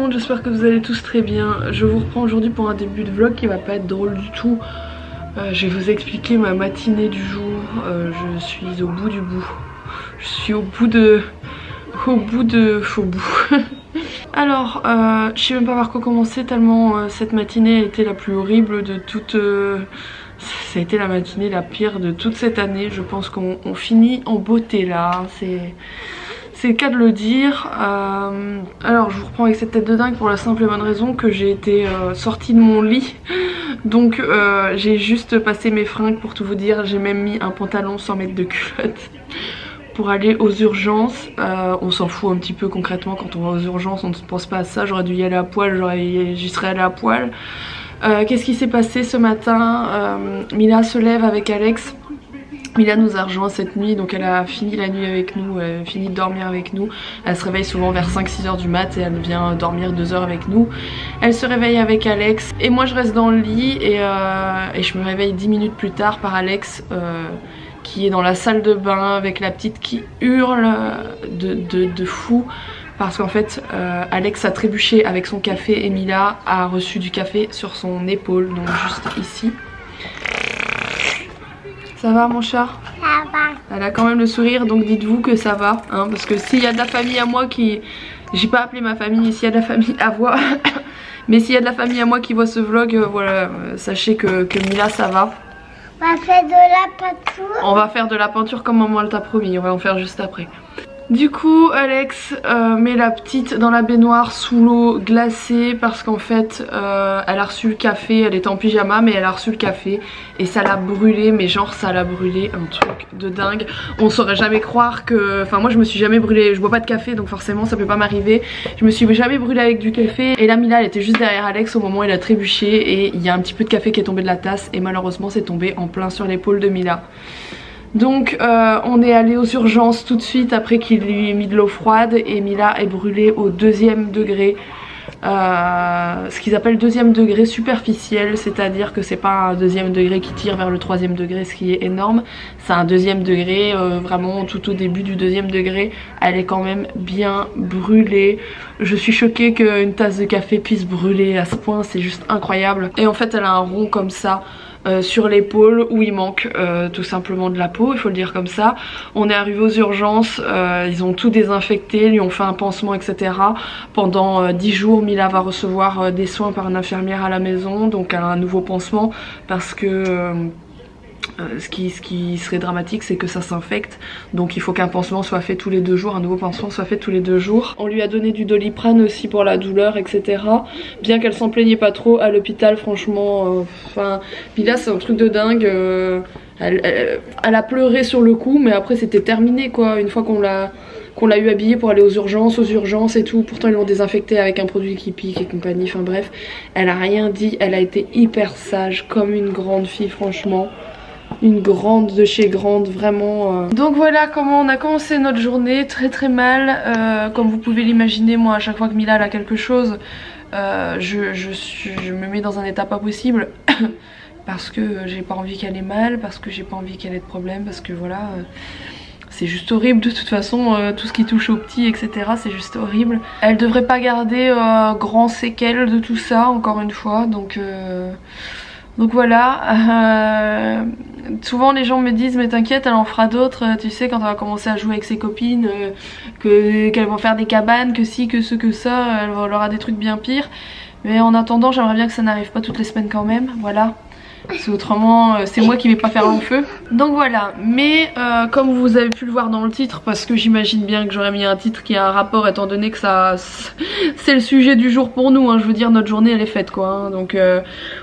monde, j'espère que vous allez tous très bien. Je vous reprends aujourd'hui pour un début de vlog qui va pas être drôle du tout. Je vais vous expliquer ma matinée du jour. Je suis au bout du bout. Je suis au bout de... Alors, je sais même pas par quoi commencer tellement cette matinée a été la plus horrible de toute... Ça a été la matinée la pire de toute cette année. Je pense qu'on finit en beauté là. C'est le cas de le dire. Alors je vous reprends avec cette tête de dingue pour la simple et bonne raison que j'ai été sortie de mon lit. Donc j'ai juste passé mes fringues pour tout vous dire. J'ai même mis un pantalon sans mettre de culotte pour aller aux urgences. On s'en fout un petit peu concrètement quand on va aux urgences, on ne pense pas à ça. J'aurais dû y aller à poil, j'y serais allée à poil. Qu'est-ce qui s'est passé ce matin? Mila se lève avec Alex. Mila nous a rejoint cette nuit, donc elle a fini la nuit avec nous, elle a fini de dormir avec nous. Elle se réveille souvent vers 5-6 heures du mat et elle vient dormir 2 heures avec nous. Elle se réveille avec Alex et moi je reste dans le lit et je me réveille 10 minutes plus tard par Alex qui est dans la salle de bain avec la petite qui hurle de fou. Parce qu'en fait Alex a trébuché avec son café et Mila a reçu du café sur son épaule, donc juste ici. Ça va mon chat? Ça va. Elle a quand même le sourire, donc dites-vous que ça va, hein, parce que s'il y a de la famille à moi qui... J'ai pas appelé ma famille, s'il y a de la famille à voir... Mais s'il y a de la famille à moi qui voit ce vlog, voilà, sachez que Mila ça va. On va faire de la peinture. On va faire de la peinture comme maman elle t'a promis, on va en faire juste après. Du coup Alex met la petite dans la baignoire sous l'eau glacée parce qu'en fait elle a reçu le café, elle était en pyjama mais elle a reçu le café et ça l'a brûlé, mais genre ça l'a brûlé, un truc de dingue. On saurait jamais croire que... Enfin moi je me suis jamais brûlée, je bois pas de café donc forcément ça peut pas m'arriver. Je me suis jamais brûlée avec du café et là Mila elle était juste derrière Alex au moment où il a trébuché et il y a un petit peu de café qui est tombé de la tasse et malheureusement c'est tombé en plein sur l'épaule de Mila. Donc on est allé aux urgences tout de suite après qu'il lui ait mis de l'eau froide et Mila est brûlée au 2e degré. Ce qu'ils appellent 2e degré superficiel, c'est-à-dire que c'est pas un 2e degré qui tire vers le 3e degré, ce qui est énorme. C'est un 2e degré, vraiment tout au début du 2e degré. Elle est quand même bien brûlée. Je suis choquée qu'une tasse de café puisse brûler à ce point, c'est juste incroyable. Et en fait elle a un rond comme ça sur l'épaule où il manque tout simplement de la peau, il faut le dire comme ça. On est arrivé aux urgences, ils ont tout désinfecté, lui ont fait un pansement etc. Pendant 10 jours Mila va recevoir des soins par une infirmière à la maison, donc elle a un nouveau pansement parce que ce qui serait dramatique c'est que ça s'infecte, donc il faut qu'un pansement soit fait tous les 2 jours, un nouveau pansement soit fait tous les 2 jours. On lui a donné du Doliprane aussi pour la douleur etc. Bien qu'elle s'en plaignait pas trop à l'hôpital, franchement enfin Mila c'est un truc de dingue. Elle a pleuré sur le coup mais après c'était terminé quoi, une fois qu'on l'a eu habillée pour aller aux urgences et tout. Pourtant ils l'ont désinfectée avec un produit qui pique et compagnie, enfin bref. Elle a rien dit, elle a été hyper sage comme une grande fille franchement. Une grande de chez grande, vraiment. Donc voilà comment on a commencé notre journée, très très mal. Comme vous pouvez l'imaginer, moi à chaque fois que Mila elle a quelque chose, je me mets dans un état pas possible. Parce que j'ai pas envie qu'elle ait mal, parce que j'ai pas envie qu'elle ait de problème, parce que voilà... c'est juste horrible de toute façon, tout ce qui touche aux petits etc c'est juste horrible. Elle devrait pas garder grand séquelles de tout ça encore une fois, donc voilà. Souvent les gens me disent mais t'inquiète elle en fera d'autres, tu sais quand elle va commencer à jouer avec ses copines, qu'elle va faire des cabanes, que si, que ce, que ça, elle aura des trucs bien pires. Mais en attendant j'aimerais bien que ça n'arrive pas toutes les semaines quand même, voilà. Parce qu'autrement c'est moi qui vais pas faire long feu. Donc voilà, mais comme vous avez pu le voir dans le titre, parce que j'imagine bien que j'aurais mis un titre qui a un rapport étant donné que ça c'est le sujet du jour pour nous, hein. Je veux dire notre journée elle est faite quoi, hein. Donc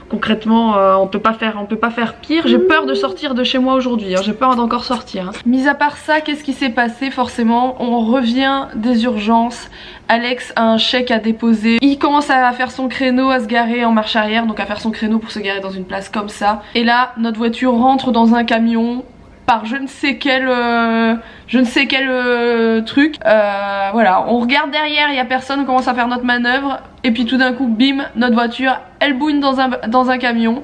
concrètement on peut pas faire pire. J'ai peur de sortir de chez moi aujourd'hui, hein. J'ai peur d'encore sortir, hein. Mis à part ça, qu'est-ce qui s'est passé? Forcément on revient des urgences. Alex a un chèque à déposer. Il commence à faire son créneau, à se garer en marche arrière, donc à faire son créneau pour se garer dans une place comme ça. Et là, notre voiture rentre dans un camion par je ne sais quel truc. Voilà, on regarde derrière, il y a personne, on commence à faire notre manœuvre. Et puis tout d'un coup, bim, notre voiture, elle bouine dans un camion.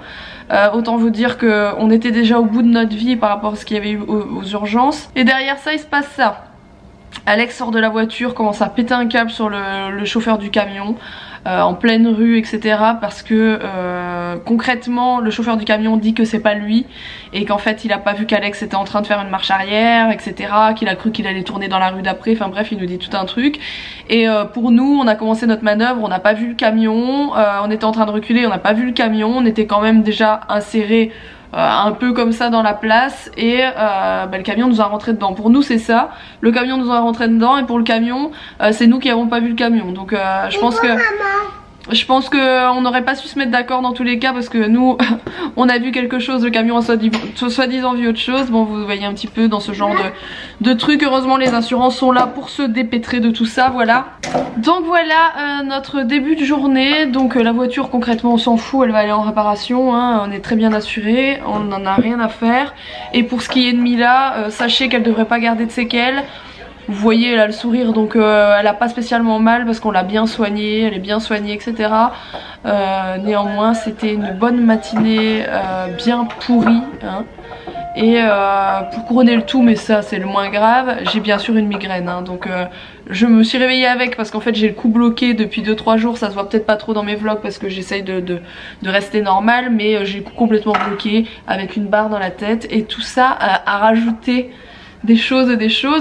Autant vous dire qu'on était déjà au bout de notre vie par rapport à ce qu'il y avait eu aux urgences. Et derrière ça, il se passe ça. Alex sort de la voiture, commence à péter un câble sur le chauffeur du camion. en pleine rue, etc. Parce que concrètement le chauffeur du camion dit que c'est pas lui et qu'en fait il a pas vu qu'Alex était en train de faire une marche arrière, etc. Qu'il a cru qu'il allait tourner dans la rue d'après, enfin bref il nous dit tout un truc. Et pour nous on a commencé notre manœuvre, on n'a pas vu le camion, on était en train de reculer, on n'a pas vu le camion, on était quand même déjà inséré un peu comme ça dans la place et le camion nous a rentré dedans. Pour nous c'est ça, le camion nous a rentré dedans et pour le camion c'est nous qui avons pas vu le camion. Donc je pense qu'on n'aurait pas su se mettre d'accord dans tous les cas parce que nous on a vu quelque chose, le camion a soi-disant vu autre chose. Bon vous voyez un petit peu dans ce genre de trucs. Heureusement les assurances sont là pour se dépêtrer de tout ça, voilà. Donc voilà notre début de journée. Donc la voiture concrètement on s'en fout, elle va aller en réparation hein. On est très bien assuré, on n'en a rien à faire. Et pour ce qui est de Mila, sachez qu'elle devrait pas garder de séquelles. Vous voyez elle a le sourire donc elle a pas spécialement mal parce qu'on l'a bien soignée, elle est bien soignée etc. Néanmoins c'était une bonne matinée bien pourrie hein. Et pour couronner le tout, mais ça c'est le moins grave, j'ai bien sûr une migraine hein, donc je me suis réveillée avec parce qu'en fait j'ai le cou bloqué depuis 2-3 jours. Ça se voit peut-être pas trop dans mes vlogs parce que j'essaye de rester normal, mais j'ai le cou complètement bloqué avec une barre dans la tête et tout ça a rajouté des choses.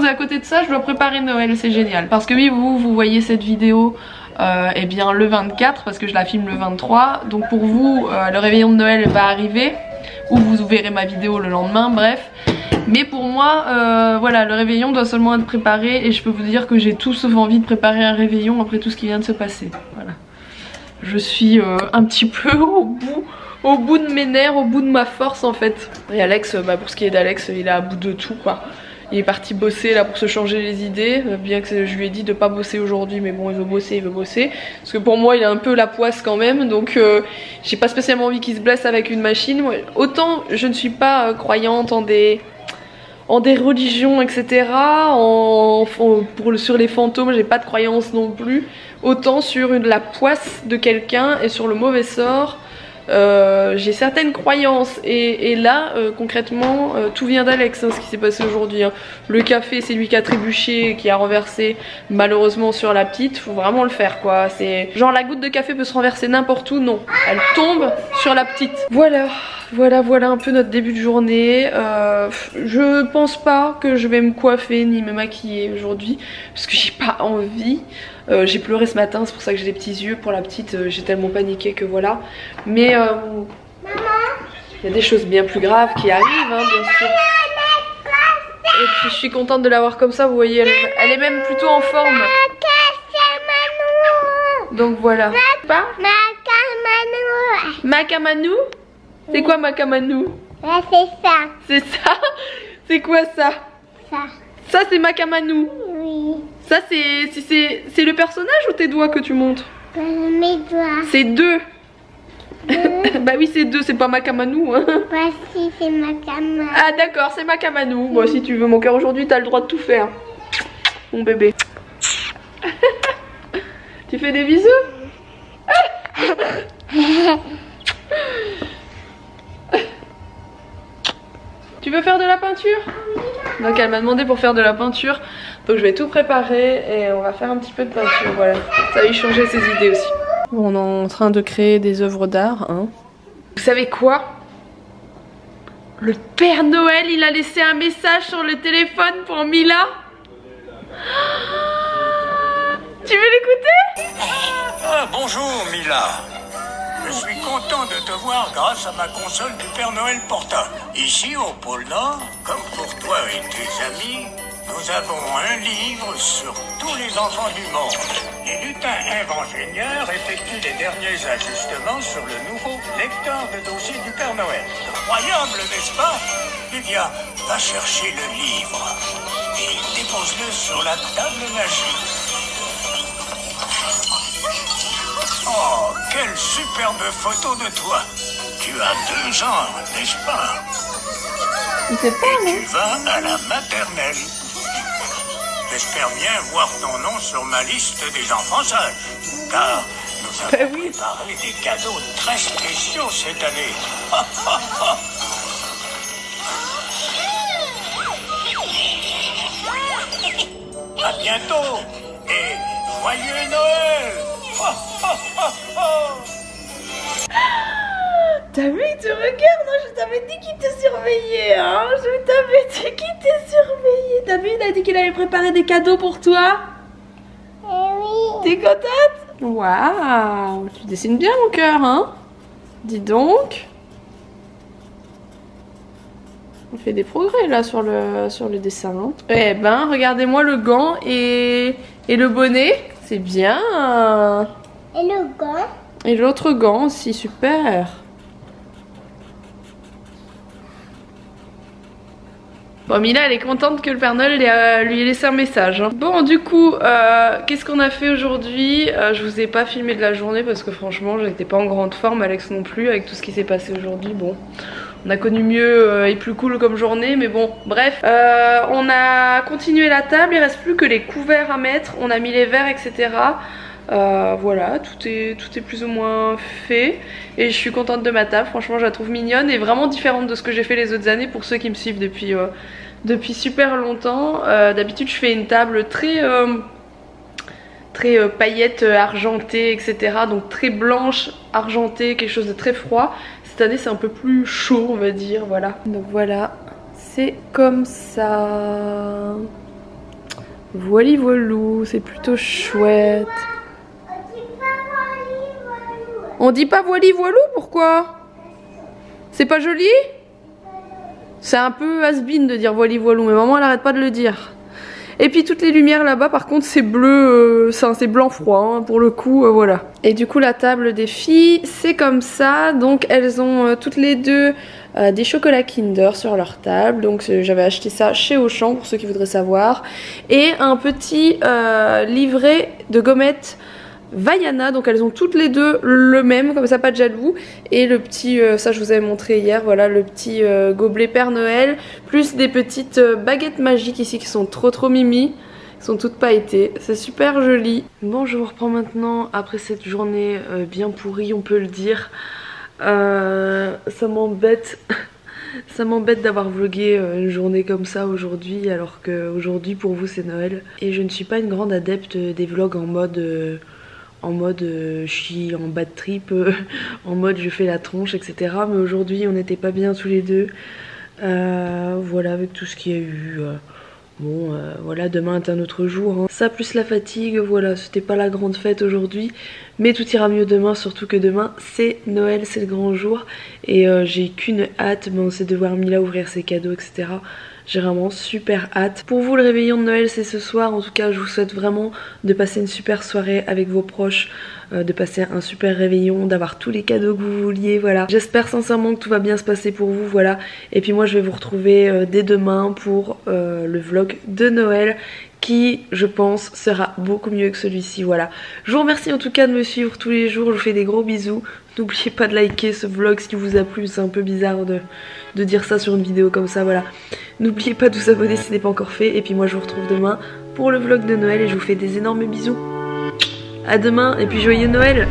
À côté de ça je dois préparer Noël, c'est génial parce que oui vous voyez cette vidéo eh bien le 24 parce que je la filme le 23, donc pour vous le réveillon de Noël va arriver ou vous verrez ma vidéo le lendemain, bref. Mais pour moi voilà, le réveillon doit seulement être préparé et je peux vous dire que j'ai tout sauf envie de préparer un réveillon après tout ce qui vient de se passer. Voilà, je suis un petit peu au bout de mes nerfs, au bout de ma force en fait. Et Alex, pour ce qui est d'Alex, il est à bout de tout quoi. Il est parti bosser là pour se changer les idées, bien que je lui ai dit de pas bosser aujourd'hui, mais bon il veut bosser. Parce que pour moi il a un peu la poisse quand même, donc j'ai pas spécialement envie qu'il se blesse avec une machine. Autant je ne suis pas croyante en des religions etc, sur les fantômes j'ai pas de croyance non plus. Autant sur la poisse de quelqu'un et sur le mauvais sort, j'ai certaines croyances et là concrètement tout vient d'Alex hein, ce qui s'est passé aujourd'hui hein. Le café c'est lui qui a trébuché, qui a renversé malheureusement sur la petite, faut vraiment le faire quoi. C'est genre la goutte de café peut se renverser n'importe où, non, elle tombe sur la petite. Voilà un peu notre début de journée. Je pense pas que je vais me coiffer ni me maquiller aujourd'hui parce que j'ai pas envie. J'ai pleuré ce matin, c'est pour ça que j'ai des petits yeux pour la petite, j'ai tellement paniqué que voilà. Mais il y a des choses bien plus graves qui arrivent hein, bien sûr. Et puis je suis contente de la voir comme ça, vous voyez, elle est même plutôt en forme. Donc voilà. Pas Macamanou. C'est quoi Macamanou? C'est ça. C'est ça? C'est quoi ça? Ça c'est Macamanou. Oui. Ça c'est le personnage ou tes doigts que tu montres? Mes doigts. C'est deux. Bah oui c'est deux, c'est pas Macamanou hein. Voici c'est Macamanou. Ah d'accord, c'est Macamanou. Bon si tu veux mon cœur aujourd'hui t'as le droit de tout faire. Mon bébé. Tu fais des bisous? Tu veux faire de la peinture? Donc elle m'a demandé pour faire de la peinture. Donc je vais tout préparer et on va faire un petit peu de peinture, voilà. Ça va y changer ses idées aussi. Bon, on est en train de créer des œuvres d'art hein. Vous savez quoi? Le Père Noël il a laissé un message sur le téléphone pour Mila. Tu veux l'écouter? Ah, bonjour Mila. Je suis content de te voir grâce à ma console du Père Noël portable. Ici au pôle Nord, comme pour toi et tes amis, nous avons un livre sur tous les enfants du monde. Les lutins ingénieurs effectuent les derniers ajustements sur le nouveau lecteur de dossier du Père Noël. Incroyable, n'est-ce pas? Eh bien, va chercher le livre et dépose-le sur la table magique. Oh, quelle superbe photo de toi! Tu as 2 ans, n'est-ce pas? Il fait pas, et tu vas à la maternelle. J'espère bien voir ton nom sur ma liste des enfants sages, car nous avons préparé des cadeaux très spéciaux cette année. À bientôt et joyeux Noël! T'as vu, il te regarde, hein, je t'avais dit qu'il te surveillait, hein, je t'avais dit qu'il te surveillait. T'as vu, il a dit qu'il allait préparer des cadeaux pour toi. Oui. T'es contente? Waouh, tu dessines bien mon cœur, hein. Dis donc. On fait des progrès là sur le dessin. Hein. Eh ben, regardez-moi le gant et le bonnet, c'est bien. Et le gant? Et l'autre gant aussi, super. Bon, Mila, elle est contente que le Père Noël lui ait laissé un message. Hein. Bon, du coup, qu'est-ce qu'on a fait aujourd'hui? Je vous ai pas filmé de la journée parce que franchement, j'étais pas en grande forme, Alex non plus, avec tout ce qui s'est passé aujourd'hui. Bon, on a connu mieux et plus cool comme journée, mais bon, bref. On a continué la table, il reste plus que les couverts à mettre. On a mis les verres, etc. Voilà, tout est plus ou moins fait et je suis contente de ma table, franchement je la trouve mignonne et vraiment différente de ce que j'ai fait les autres années pour ceux qui me suivent depuis super longtemps. D'habitude je fais une table très paillettes argentées, etc. Donc très blanche, argentée, quelque chose de très froid. Cette année c'est un peu plus chaud on va dire, voilà. Donc voilà, c'est comme ça. Voili voilou, c'est plutôt chouette. On dit pas voili voilou, pourquoi? C'est pas joli? C'est un peu has-been de dire voili voilou, mais maman elle arrête pas de le dire. Et puis toutes les lumières là-bas par contre c'est bleu, c'est blanc froid hein, pour le coup, voilà. Et du coup la table des filles c'est comme ça, donc elles ont toutes les deux des chocolats Kinder sur leur table, donc j'avais acheté ça chez Auchan pour ceux qui voudraient savoir. Et un petit livret de gommettes Vaiana, donc elles ont toutes les deux le même, comme ça pas de jaloux. Et le petit, ça je vous avais montré hier, voilà le petit gobelet Père Noël, plus des petites baguettes magiques ici qui sont trop mimi, qui sont toutes pailletées, c'est super joli. Bon, je vous reprends maintenant après cette journée bien pourrie on peut le dire. Ça m'embête. Ça m'embête d'avoir vlogué une journée comme ça aujourd'hui, alors qu'aujourd'hui pour vous c'est Noël. Et je ne suis pas une grande adepte des vlogs en mode je suis en bad trip, en mode je fais la tronche, etc. Mais aujourd'hui on n'était pas bien tous les deux. Voilà, avec tout ce qu'il y a eu. Bon, voilà, demain est un autre jour. Hein. Ça plus la fatigue, voilà, c'était pas la grande fête aujourd'hui. Mais tout ira mieux demain, surtout que demain c'est Noël, c'est le grand jour. Et j'ai qu'une hâte, bon, c'est de voir Mila ouvrir ses cadeaux, etc. J'ai vraiment super hâte. Pour vous le réveillon de Noël c'est ce soir, en tout cas je vous souhaite vraiment de passer une super soirée avec vos proches, de passer un super réveillon, d'avoir tous les cadeaux que vous vouliez, voilà. J'espère sincèrement que tout va bien se passer pour vous, voilà. Et puis moi je vais vous retrouver dès demain pour le vlog de Noël qui je pense sera beaucoup mieux que celui-ci, voilà. Je vous remercie en tout cas de me suivre tous les jours, je vous fais des gros bisous. N'oubliez pas de liker ce vlog si vous a plu, c'est un peu bizarre de dire ça sur une vidéo comme ça, voilà. N'oubliez pas de vous abonner si ce n'est pas encore fait. Et puis moi je vous retrouve demain pour le vlog de Noël et je vous fais des énormes bisous. À demain et puis joyeux Noël.